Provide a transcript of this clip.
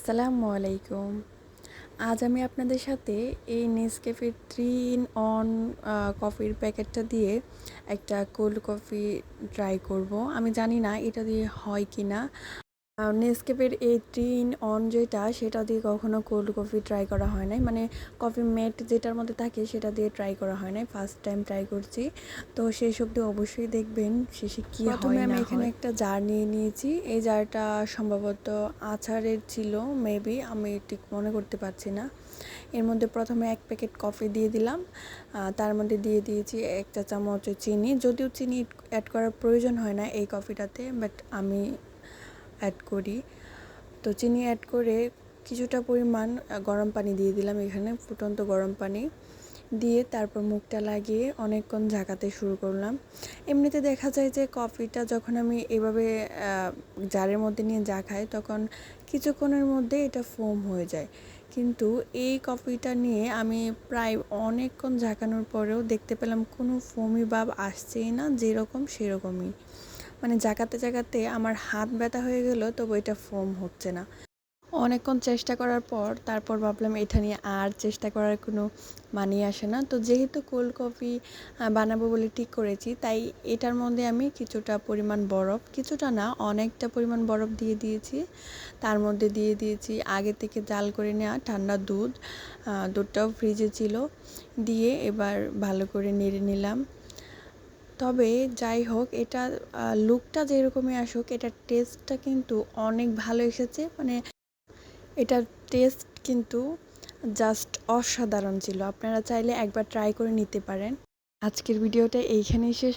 আসসালামু আলাইকুম। আজ আমি আপনাদের সাথে এই নেসক্যাফের 3 in 1 কফির প্যাকেটটা দিয়ে একটা কোল্ড কফি ট্রাই করব। আমি জানি না এটা দিয়ে হয় কিনা। নেসক্যাফের এই 3 in 1 যেটা সেটা দিয়ে কখনো কোল্ড কফি ট্রাই করা হয় নাই, মানে কফি মেট যেটার মধ্যে থাকে সেটা দিয়ে ট্রাই করা হয় নাই, ফার্স্ট টাইম ট্রাই করছি। তো সেই সব দিয়ে অবশ্যই দেখবেন শেষে কি হয়। প্রথমে আমি এখানে একটা জার নিয়ে নিয়েছি। এই জারটা সম্ভবত আচারের ছিল, মেবি, আমি ঠিক মনে করতে পারছি না। এর মধ্যে প্রথমে 1 প্যাকেট কফি দিয়ে দিলাম, তার মধ্যে দিয়ে দিয়েছি 1 চা চামচ চিনি। যদিও চিনি অ্যাড করার প্রয়োজন হয় না এই কফিটাতে, বাট আমি অ্যাড করি। তো চিনি অ্যাড করে কিছুটা পরিমাণ গরম পানি দিয়ে দিলাম, এখানে ফুটন্ত গরম পানি দিয়ে তারপর মুখটা লাগিয়ে অনেকক্ষণ ঝাঁকাতে শুরু করলাম। এমনিতে দেখা যায় যে কফিটা যখন আমি এভাবে জারের মধ্যে নিয়ে ঝাঁকাই তখন কিছুক্ষণের মধ্যে এটা ফোম হয়ে যায়, কিন্তু এই কফিটা নিয়ে আমি প্রায় অনেকক্ষণ ঝাঁকানোর পরেও দেখতে পেলাম কোনো ফোমি ভাব আসছেই না, যেরকম সেরকমই। মানে জাগাতে জাগাতে আমার হাত ব্যথা হয়ে গেল, তবু এটা ফোম হচ্ছে না। অনেকক্ষণ চেষ্টা করার পর তারপর ভাবলাম এটা নিয়ে আর চেষ্টা করার কোনো মানেই আসে না। তো যেহেতু কোল্ড কফি বানাবো বলে ঠিক করেছি, তাই এটার মধ্যে আমি কিছুটা পরিমাণ বরফ, কিছুটা না অনেকটা পরিমাণ বরফ দিয়ে দিয়েছি। তার মধ্যে দিয়ে দিয়েছি আগে থেকে জাল করে নেওয়া ঠান্ডা দুধ। দুধটাও ফ্রিজে ছিল, দিয়ে এবার ভালো করে নেড়ে নিলাম। তবে যাই হোক, এটা লুকটা যেরকমই আসুক, এটার টেস্টটা কিন্তু অনেক ভালো এসেছে। মানে এটার টেস্ট কিন্তু জাস্ট অসাধারণ ছিল। আপনারা চাইলে একবার ট্রাই করে নিতে পারেন। আজকের ভিডিওটা এইখানেই শেষ।